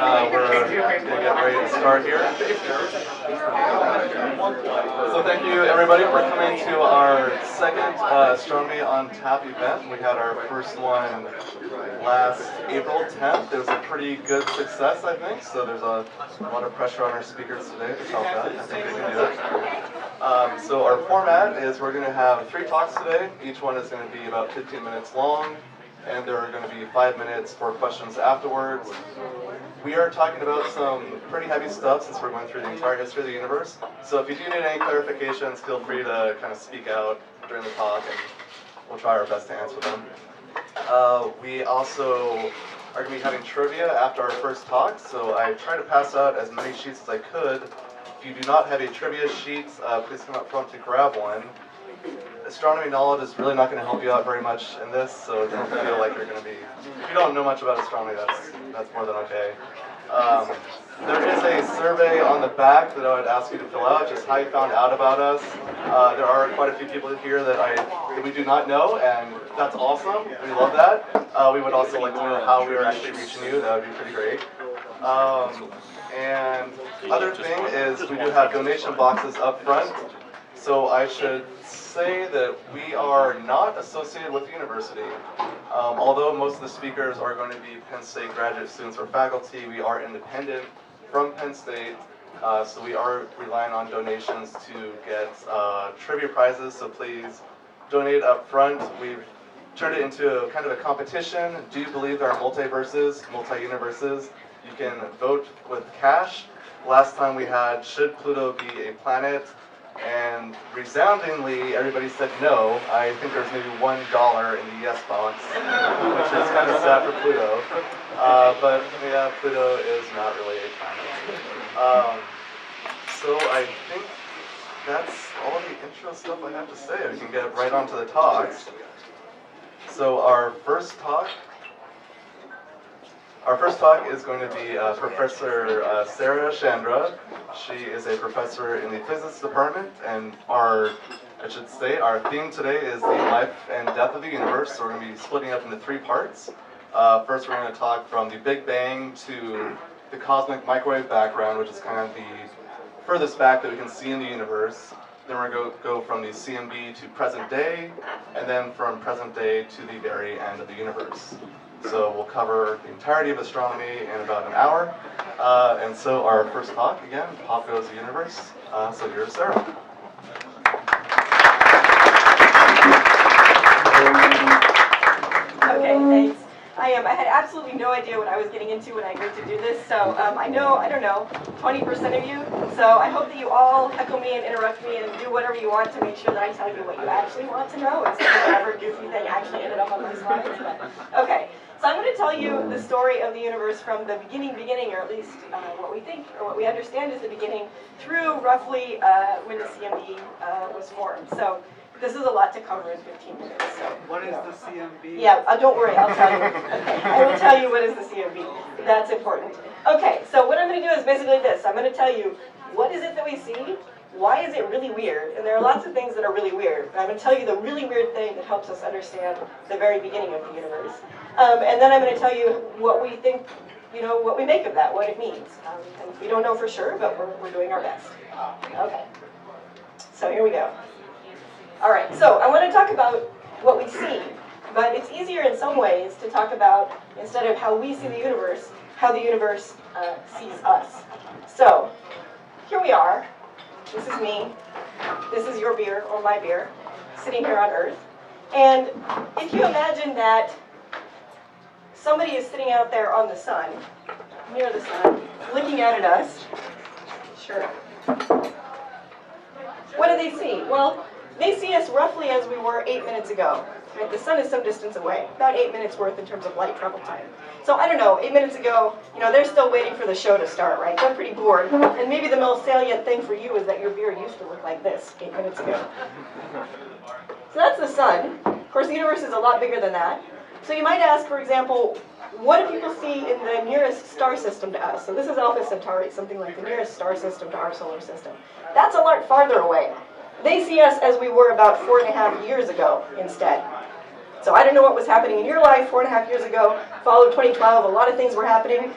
We're going to get ready to start here. So thank you everybody for coming to our second Astronomy on Tap event. We had our first one last April 10th. It was a pretty good success, I think, so there's a lot of pressure on our speakers today to top that. I think we can do it. So our format is we're going to have 3 talks today. Each one is going to be about 15 minutes long, and there are going to be 5 minutes for questions afterwards. We are talking about some pretty heavy stuff since we're going through the entire history of the universe. So if you do need any clarifications, feel free to kind of speak out during the talk, and we'll try our best to answer them. We also are going to be having trivia after our first talk, so I tried to pass out as many sheets as I could. If you do not have a trivia sheet, please come up front to grab one. Astronomy knowledge is really not going to help you out very much in this, so don't feel like you're going to be... If you don't know much about astronomy, that's more than okay. There is a survey on the back that I would ask you to fill out, just how you found out about us. There are quite a few people here that we do not know, and that's awesome. We love that. We would also like to know how we are actually reaching you. That would be pretty great. And other thing is we do have donation boxes up front. So I should say that we are not associated with the university. Although most of the speakers are going to be Penn State graduate students or faculty, we are independent from Penn State. So we are relying on donations to get trivia prizes, so please donate up front. We've turned it into kind of a competition. Do you believe there are multiverses, multi-universes? You can vote with cash. Last time we had, should Pluto be a planet? And resoundingly, everybody said no. I think there's maybe $1 in the yes box, which is kind of sad for Pluto. But yeah, Pluto is not really a planet. So I think that's all the intro stuff I have to say. We can get right on to the talks. So our first talk is going to be Professor Sarah Shandera. She is a professor in the physics department, and our theme today is the life and death of the universe. So we're going to be splitting up into 3 parts. First, we're going to talk from the Big Bang to the cosmic microwave background, which is kind of the furthest back that we can see in the universe. Then we're going to go from the CMB to present day, and then from present day to the very end of the universe. So we'll cover the entirety of astronomy in about an hour. And so our first talk, again, Pop Goes the Universe. So here's Sarah. Okay, thanks. I had absolutely no idea what I was getting into when I agreed to do this. So I don't know, 20% of you. So I hope that you all heckle me and interrupt me and do whatever you want to make sure that I tell you what you actually want to know, instead of whatever goofy thing actually ended up on my slides. But, okay. So I'm going to tell you the story of the universe from the beginning, or at least what we think, or what we understand is the beginning, through roughly when the CMB was formed. So this is a lot to cover in 15 minutes. So, what is the CMB? Yeah, don't worry, I'll tell you. Okay, I will tell you what is the CMB. That's important. Okay, so what I'm going to do is basically this. I'm going to tell you, what is it that we see? Why is it really weird? And there are lots of things that are really weird. I'm going to tell you the really weird thing that helps us understand the very beginning of the universe. And then I'm going to tell you what we think, what we make of that, what it means. And we don't know for sure, but we're doing our best. Okay. So here we go. All right, so I want to talk about what we see. But it's easier in some ways to talk about, instead of how we see the universe, how the universe sees us. So here we are. This is me. This is your beer, or my beer, sitting here on Earth. And if you imagine that somebody is sitting out there on the sun, near the sun, looking out at us, sure. What do they see? Well, they see us roughly as we were 8 minutes ago. Right? The sun is some distance away, about 8 minutes worth in terms of light travel time. So I don't know, 8 minutes ago, they're still waiting for the show to start, right? They're pretty bored. And maybe the most salient thing for you is that your beer used to look like this 8 minutes ago. So that's the sun. Of course, the universe is a lot bigger than that. So you might ask, for example, what do people see in the nearest star system to us? So this is Alpha Centauri, something like the nearest star system to our solar system. That's a lot farther away. They see us as we were about 4.5 years ago instead. So I don't know what was happening in your life 4.5 years ago. Followed 2012, a lot of things were happening.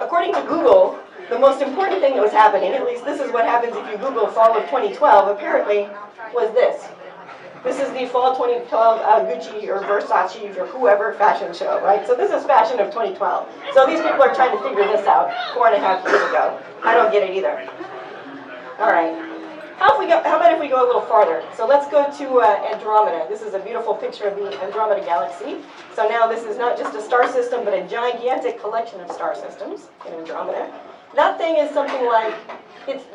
according to Google, the most important thing that was happening, at least this is what happens if you Google fall of 2012, apparently, was this. This is the fall 2012 Gucci or Versace or whoever fashion show, right? So this is fashion of 2012. So these people are trying to figure this out 4.5 years ago. I don't get it either. All right. How about if we go a little farther? So let's go to Andromeda. This is a beautiful picture of the Andromeda galaxy. So now this is not just a star system, but a gigantic collection of star systems in Andromeda. That thing is something like,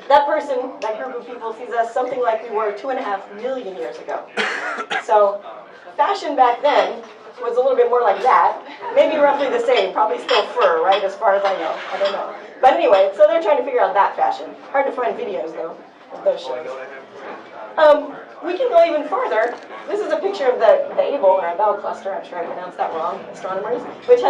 that person, that group of people sees us something like we were 2.5 million years ago. So fashion back then was a little bit more like that. Maybe roughly the same, probably still fur, right, as far as I know. I don't know. But anyway, so they're trying to figure out that fashion. Hard to find videos, though, of those shows. We can go even farther. This is a picture of the Able, or Abel cluster, I'm sure I pronounced that wrong, astronomers, which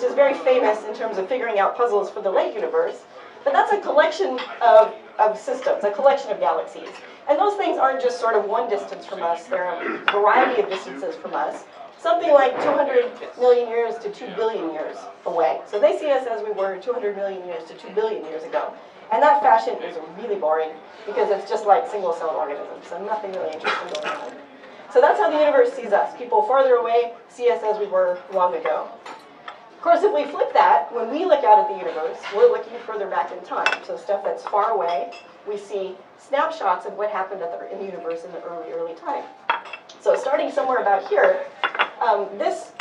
is very famous in terms of figuring out puzzles for the late universe. But that's a collection of systems, a collection of galaxies. And those things aren't just sort of one distance from us, they're a variety of distances from us. Something like 200 million years to 2 billion years away. So they see us as we were 200 million years to 2 billion years ago. And that fashion is really boring because it's just like single-celled organisms, so nothing really interesting going on. So that's how the universe sees us. People farther away see us as we were long ago. Of course, if we flip that, when we look out at the universe, we're looking further back in time. So stuff that's far away, we see snapshots of what happened in the universe in the early time. So starting somewhere about here, this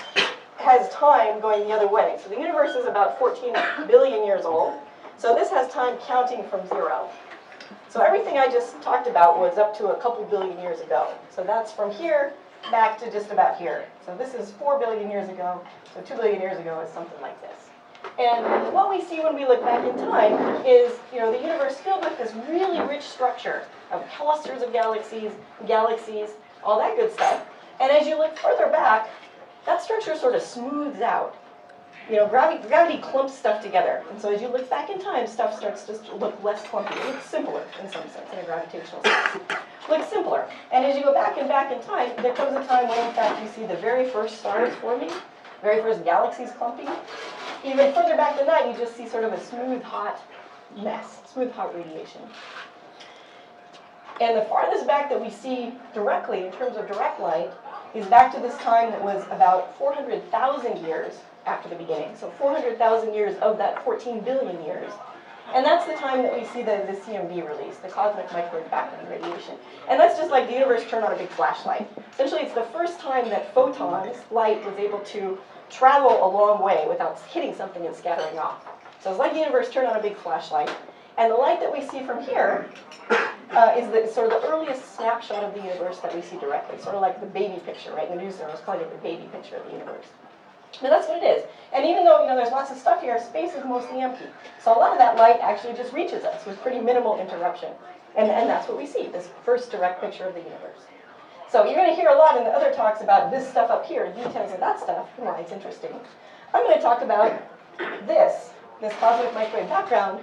has time going the other way. So the universe is about 14 billion years old. So this has time counting from 0. So everything I just talked about was up to a couple billion years ago. So that's from here back to just about here. So this is 4 billion years ago. So 2 billion years ago is something like this. And what we see when we look back in time is, the universe filled with this really rich structure of clusters of galaxies, all that good stuff. And as you look further back, that structure sort of smooths out. Gravity clumps stuff together. And so as you look back in time, stuff starts to look less clumpy. It looks simpler in some sense, in a gravitational sense. It looks simpler. And as you go back in time, there comes a time when, in fact, you see the very first stars forming, very first galaxies clumping. Even further back than that, you just see sort of a smooth, hot mess, smooth, hot radiation. And the farthest back that we see directly, in terms of direct light, is back to this time that was about 400,000 years after the beginning. So 400,000 years of that 14 billion years. And that's the time that we see the CMB release, the cosmic microwave background radiation. And that's just like the universe turned on a big flashlight. Essentially, it's the first time that photons, light, was able to travel a long way without hitting something and scattering off. So it's like the universe turned on a big flashlight. And the light that we see from here is sort of the earliest snapshot of the universe that we see directly, sort of like the baby picture, right? The news there was calling it the baby picture of the universe. But that's what it is. And even though there's lots of stuff here, space is mostly empty. So a lot of that light actually just reaches us with pretty minimal interruption. And that's what we see, this first direct picture of the universe. So you're going to hear a lot in the other talks about this stuff up here, details of that stuff, and why it's interesting. I'm going to talk about this cosmic microwave background,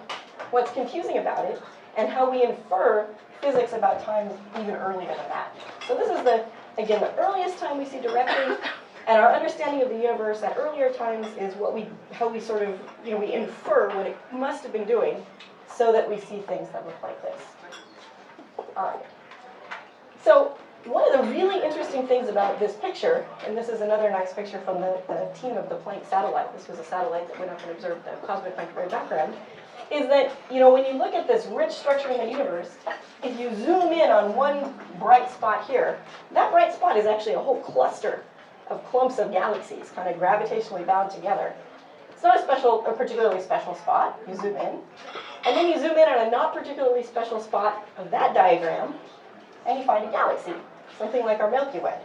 what's confusing about it, and how we infer physics about times even earlier than that. So this is again, the earliest time we see directly. And our understanding of the universe at earlier times is how we sort of, we infer what it must have been doing so that we see things that look like this. All right. So one of the really interesting things about this picture, and this is another nice picture from the team of the Planck satellite. This was a satellite that went up and observed the cosmic microwave background, is that, when you look at this rich structure in the universe, if you zoom in on one bright spot here, that bright spot is actually a whole cluster of clumps of galaxies, kind of gravitationally bound together. It's not a particularly special spot. You zoom in, and then you zoom in on a not particularly special spot of that diagram, and you find a galaxy, something like our Milky Way.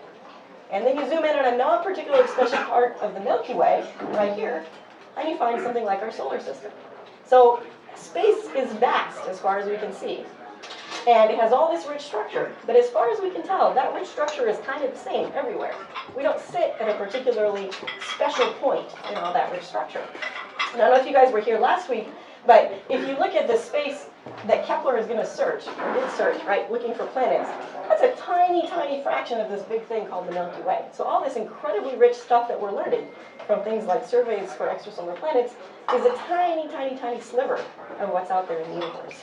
And then you zoom in on a not particularly special part of the Milky Way, right here, and you find something like our solar system. So space is vast as far as we can see. And it has all this rich structure. But as far as we can tell, that rich structure is kind of the same everywhere. We don't sit at a particularly special point in all that rich structure. I don't know if you guys were here last week, but if you look at the space that Kepler is going to search, or did search, right, looking for planets, that's a tiny, tiny fraction of this big thing called the Milky Way. So all this incredibly rich stuff that we're learning from things like surveys for extrasolar planets is a tiny, tiny, tiny sliver of what's out there in the universe.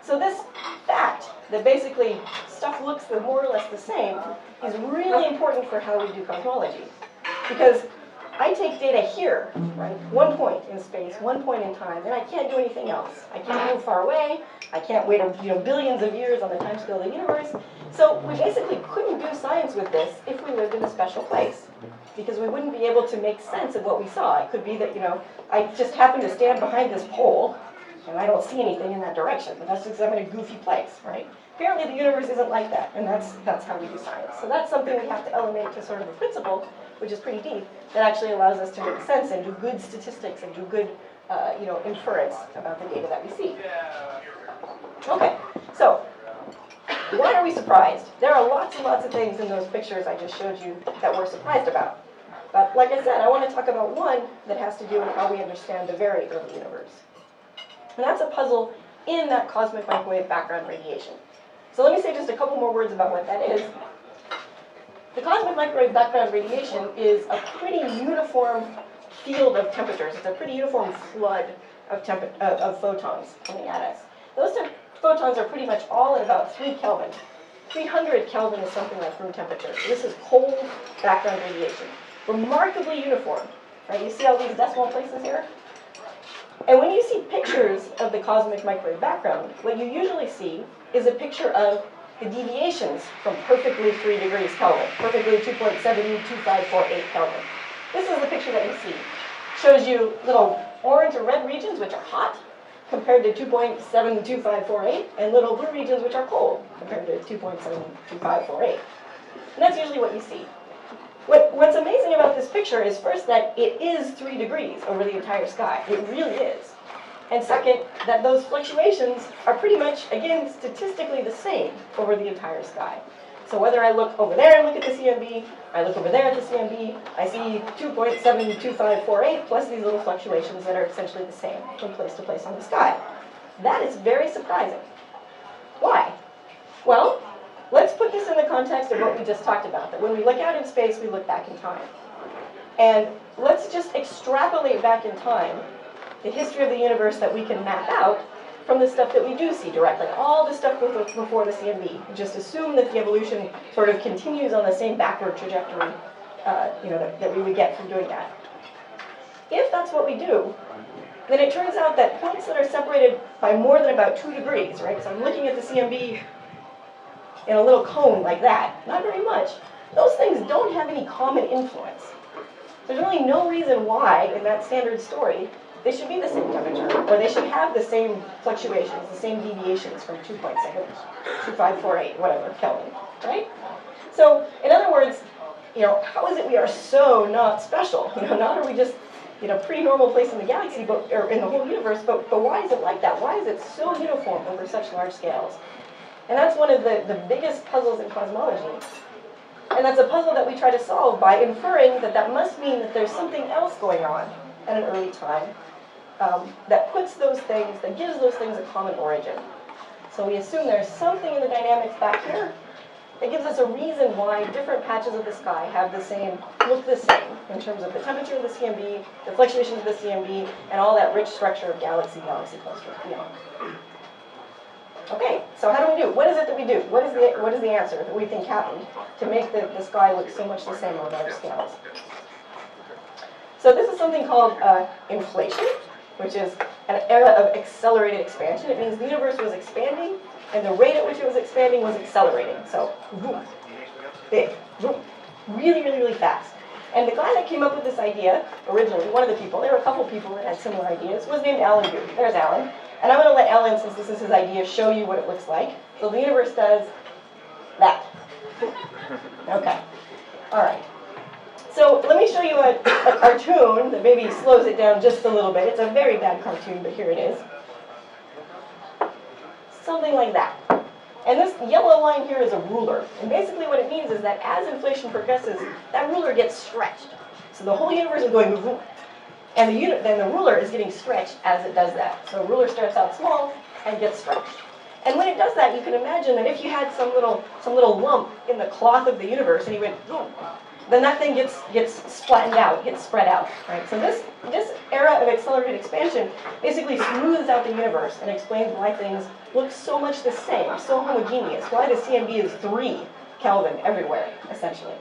So this fact that basically stuff looks more or less the same is really important for how we do cosmology. Because I take data here, right, one point in space, one point in time, and I can't do anything else. I can't move far away. I can't wait billions of years on the timescale of the universe. So we basically couldn't do science with this if we lived in a special place, because we wouldn't be able to make sense of what we saw. It could be that, I just happen to stand behind this pole, and I don't see anything in that direction, but that's because I'm in a goofy place, right? Apparently the universe isn't like that, and that's how we do science. So that's something we have to elevate to sort of a principle, which is pretty deep, that actually allows us to make sense and do good statistics and do good, inference about the data that we see. Okay, so why are we surprised? There are lots and lots of things in those pictures I just showed you that we're surprised about. But like I said, I want to talk about one that has to do with how we understand the very early universe. And that's a puzzle in that cosmic microwave background radiation. So let me say just a couple more words about what that is. The cosmic microwave background radiation is a pretty uniform field of temperatures. It's a pretty uniform flood of photons coming at us. Those photons are pretty much all at about 3 Kelvin. 300 Kelvin is something like room temperature. So this is cold background radiation. Remarkably uniform. Right? You see all these decimal places here? And when you see pictures of the cosmic microwave background, what you usually see is a picture of the deviations from perfectly 3 degrees Kelvin, perfectly 2.72548 Kelvin. This is the picture that you see. Shows you little orange or red regions, which are hot, compared to 2.72548, and little blue regions, which are cold, compared to 2.72548. And that's usually what you see. What's amazing about this picture is first that it is 3 degrees over the entire sky. It really is. And second, that those fluctuations are pretty much, again, statistically the same over the entire sky. So whether I look over there and look at the CMB, I look over there at the CMB, I see 2.72548 plus these little fluctuations that are essentially the same from place to place on the sky. That is very surprising. Why? Well, let's put this in the context of what we just talked about, that when we look out in space, we look back in time. And let's just extrapolate back in time the history of the universe that we can map out from the stuff that we do see directly, all the stuff before the CMB. Just assume that the evolution sort of continues on the same backward trajectory that we would get from doing that. If that's what we do, then it turns out that points that are separated by more than about 2 degrees, right? So I'm looking at the CMB in a little cone like that, not very much. Those things don't have any common influence. There's really no reason why, in that standard story, they should be the same temperature, or they should have the same fluctuations, the same deviations from 2.72548, whatever, Kelvin, right? So, in other words, how is it we are so not special? Not are we just, pretty normal place in the galaxy, or in the whole universe, but why is it like that? Why is it so uniform over such large scales? And that's one of the biggest puzzles in cosmology. And that's a puzzle that we try to solve by inferring that must mean that there's something else going on at an early time that puts those things, that gives those things a common origin. So we assume there's something in the dynamics back here that gives us a reason why different patches of the sky look the same in terms of the temperature of the CMB, the fluctuations of the CMB, and all that rich structure of galaxy clusters beyond. Okay, so how do we do? What is it that we do? What is the answer that we think happened to make the sky look so much the same on large scales? So this is something called inflation, which is an era of accelerated expansion. It means the universe was expanding, and the rate at which it was expanding was accelerating. So, boom, big, boom, really, really, really fast. And the guy that came up with this idea, originally, one of the people, there were a couple people that had similar ideas, was named Alan Guth. There's Alan. And I'm going to let Alan, since this is his idea, show you what it looks like. So the universe does that. Okay. All right. So let me show you a cartoon that maybe slows it down just a little bit. It's a very bad cartoon, but here it is. Something like that. And this yellow line here is a ruler. And basically what it means is that as inflation progresses, that ruler gets stretched. So the whole universe is going, And then the ruler is getting stretched as it does that. So a ruler starts out small and gets stretched. And when it does that, you can imagine that if you had some little lump in the cloth of the universe and you went, boom, then that thing gets flattened out, gets spread out, right? So this era of accelerated expansion basically smooths out the universe and explains why things look so much the same, so homogeneous, why the CMB is 3 Kelvin everywhere, essentially.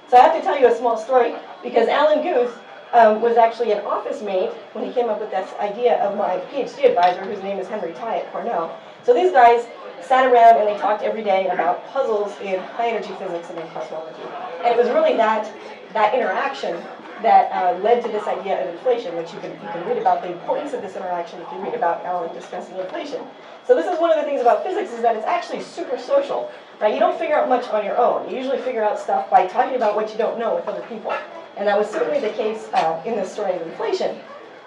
So I have to tell you a small story, because Alan Guth was actually an office mate when he came up with this idea of my PhD advisor, whose name is Henry Ty at Cornell. So these guys sat around and they talked every day about puzzles in high energy physics and in cosmology. And it was really that interaction that led to this idea of inflation, which you can read about the importance of this interaction if you read about Alan discussing inflation. So this is one of the things about physics, is that it's actually super social, right? You don't figure out much on your own. You usually figure out stuff by talking about what you don't know with other people. And that was certainly the case in this story of inflation.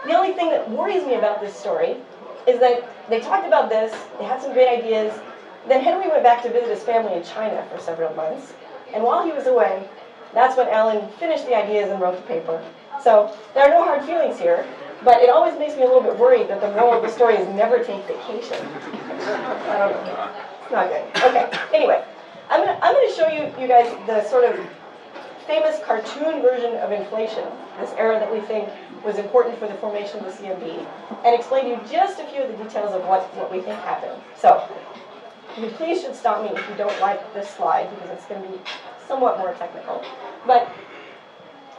The only thing that worries me about this story is that they talked about this, they had some great ideas, then Henry went back to visit his family in China for several months, and while he was away, that's when Alan finished the ideas and wrote the paper. So there are no hard feelings here, but it always makes me a little bit worried that the moral of the story is never take vacation. I don't know. It's not good. Okay, anyway, I'm gonna show you guys the sort of famous cartoon version of inflation, this era that we think was important for the formation of the CMB, and explain to you just a few of the details of what we think happened. So, you please should stop me if you don't like this slide, because it's going to be somewhat more technical. But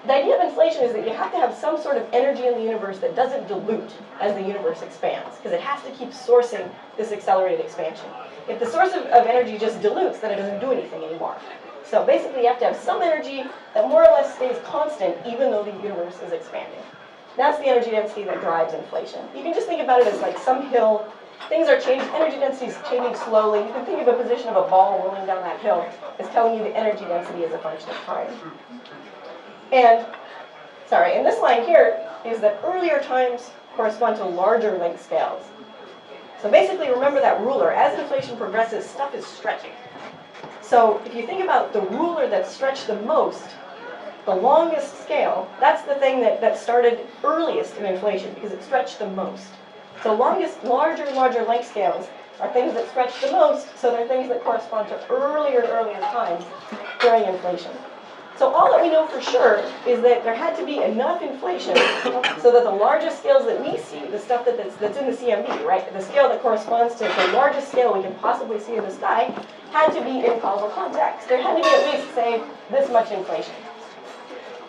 the idea of inflation is that you have to have some sort of energy in the universe that doesn't dilute as the universe expands, because it has to keep sourcing this accelerated expansion. If the source of energy just dilutes, then it doesn't do anything anymore. So basically, you have to have some energy that more or less stays constant, even though the universe is expanding. That's the energy density that drives inflation. You can just think about it as like some hill. Things are changing, energy density is changing slowly. You can think of a position of a ball rolling down that hill as telling you the energy density is a function of time. And this line here is that earlier times correspond to larger length scales. So basically, remember that ruler. As inflation progresses, stuff is stretching. So if you think about the ruler that's stretched the most, the longest scale, that's the thing that started earliest in inflation because it stretched the most. So larger length scales are things that stretch the most, so they're things that correspond to earlier times during inflation. So all that we know for sure is that there had to be enough inflation so that the largest scales that we see, the stuff that's in the CMB, right, the scale that corresponds to the largest scale we can possibly see in the sky, had to be in causal context. There had to be at least, say, this much inflation.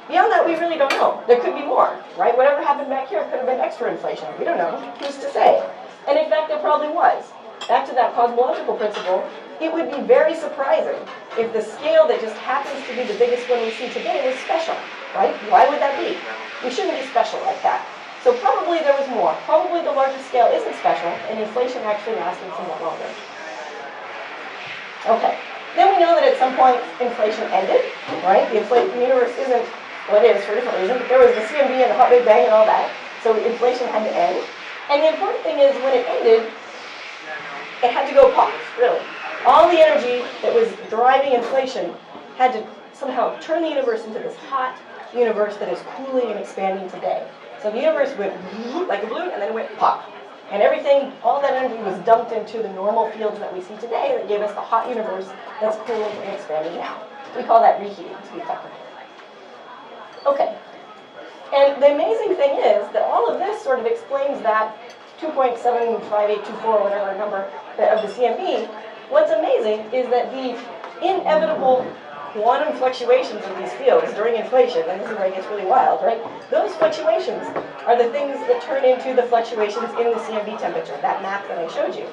Beyond that, we really don't know. There could be more, right? Whatever happened back here could have been extra inflation. We don't know. Who's to say? And in fact, there probably was. Back to that cosmological principle, it would be very surprising if the scale that just happens to be the biggest one we see today was special, right? Why would that be? We shouldn't be special like that. So probably there was more. Probably the largest scale isn't special, and inflation actually lasted somewhat longer. Okay. Then we know that at some point inflation ended, right? The universe isn't what it is for different reasons. But there was the CMB and the hot Big Bang and all that. So inflation had to end. And the important thing is when it ended, it had to go pop, really. All the energy that was driving inflation had to somehow turn the universe into this hot universe that is cooling and expanding today. So the universe went like a balloon, and then it went pop. And everything, all that energy was dumped into the normal fields that we see today that gave us the hot universe that's cooling and expanding now. We call that reheating, to be technical. Okay. And the amazing thing is that all of this sort of explains that 2.75824, whatever number of the CMB. What's amazing is that the inevitable quantum fluctuations of these fields during inflation, and this is where it gets really wild, right? Those fluctuations are the things that turn into the fluctuations in the CMB temperature, that map that I showed you.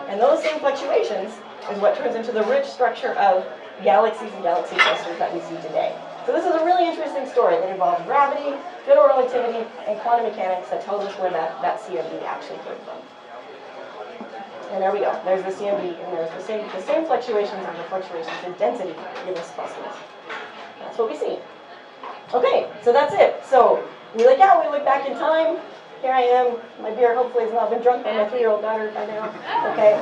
And those same fluctuations is what turns into the rich structure of galaxies and galaxy clusters that we see today. So this is a really interesting story that involves gravity, general relativity, and quantum mechanics that tells us where that CMB actually came from. And there we go. There's the CMB, and there's the same fluctuations and the fluctuations in density give us clusters. That's what we see. Okay, so that's it. So we look out, we look back in time. Here I am. My beer hopefully has not been drunk by my 3-year-old daughter by now. Okay.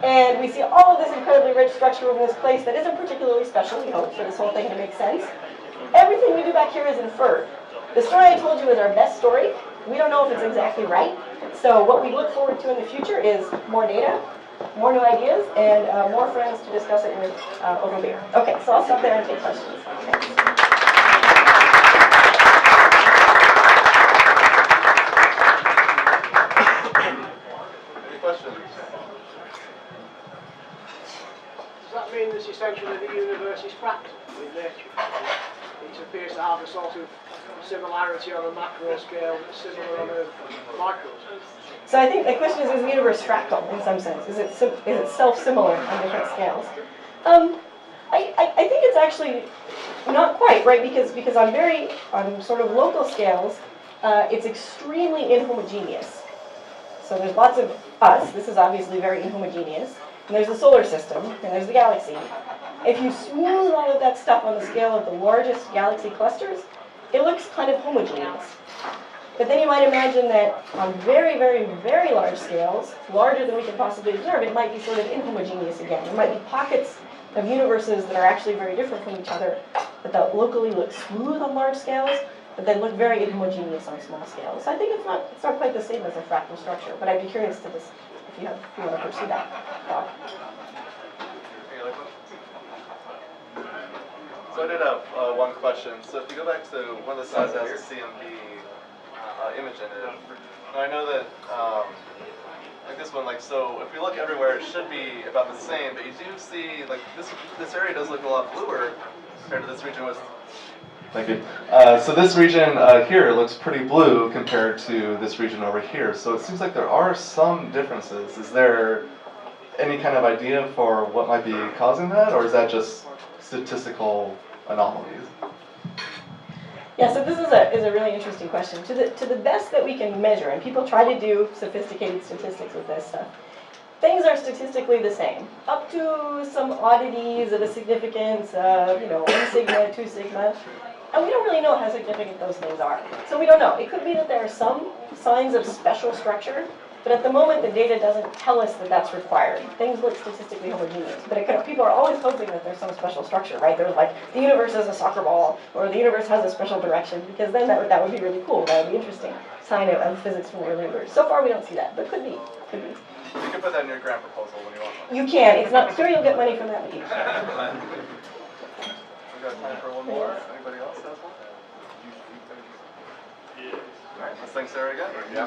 And we see all of this incredibly rich structure in this place that isn't particularly special, we hope, for this whole thing to make sense. everything we do back here is inferred. The story I told you is our best story. We don't know if it's exactly right. So what we look forward to in the future is more data, more new ideas, and more friends to discuss it with over beer. Okay, so I'll stop there and take questions. Thanks. Any questions? Does that mean that essentially the universe is fractal in nature? It appears to have a sort of similarity on a macro scale that's similar on a micro scale. So I think the question is the universe fractal in some sense? Is it self-similar on different scales? I think it's actually not quite, right? Because on sort of local scales, it's extremely inhomogeneous. So there's lots of us. This is obviously very inhomogeneous. And there's the solar system, and there's the galaxy. If you smooth all of that stuff on the scale of the largest galaxy clusters, it looks kind of homogeneous. But then you might imagine that on very, very, very large scales, larger than we can possibly observe, it might be sort of inhomogeneous again. There might be pockets of universes that are actually very different from each other, that locally look smooth on large scales, but then look very inhomogeneous on small scales. So I think it's not quite the same as a fractal structure, but I'd be curious to this if you want to pursue that thought. Any other questions? So I did have one question. So if you go back to one of the slides that has a CMB image in it, now I know that like this one, so if we look everywhere, it should be about the same, but you do see this area does look a lot bluer compared to this region was. Thank you. So this region here looks pretty blue compared to this region over here. So it seems like there are some differences. Is there any kind of idea for what might be causing that, or is that just statistical anomalies? Yeah, so this is a really interesting question. To the best that we can measure, and people try to do sophisticated statistics with this stuff, things are statistically the same, up to some oddities of a significance, 1 sigma, 2 sigma. And we don't really know how significant those things are. So we don't know. It could be that there are some signs of special structure, but at the moment the data doesn't tell us that that's required. Things look statistically homogeneous, but people are always hoping that there's some special structure, right? There's like, the universe is a soccer ball, or the universe has a special direction, because then that would be really cool. That would be interesting. Sign of physics from the early universe. So far we don't see that, but could be. Could be. You can put that in your grant proposal when you want one. You can. It's not clear you'll get money from that, but you We got time for one more. Anybody else has one? All right, let's thank Sarah again. Yeah.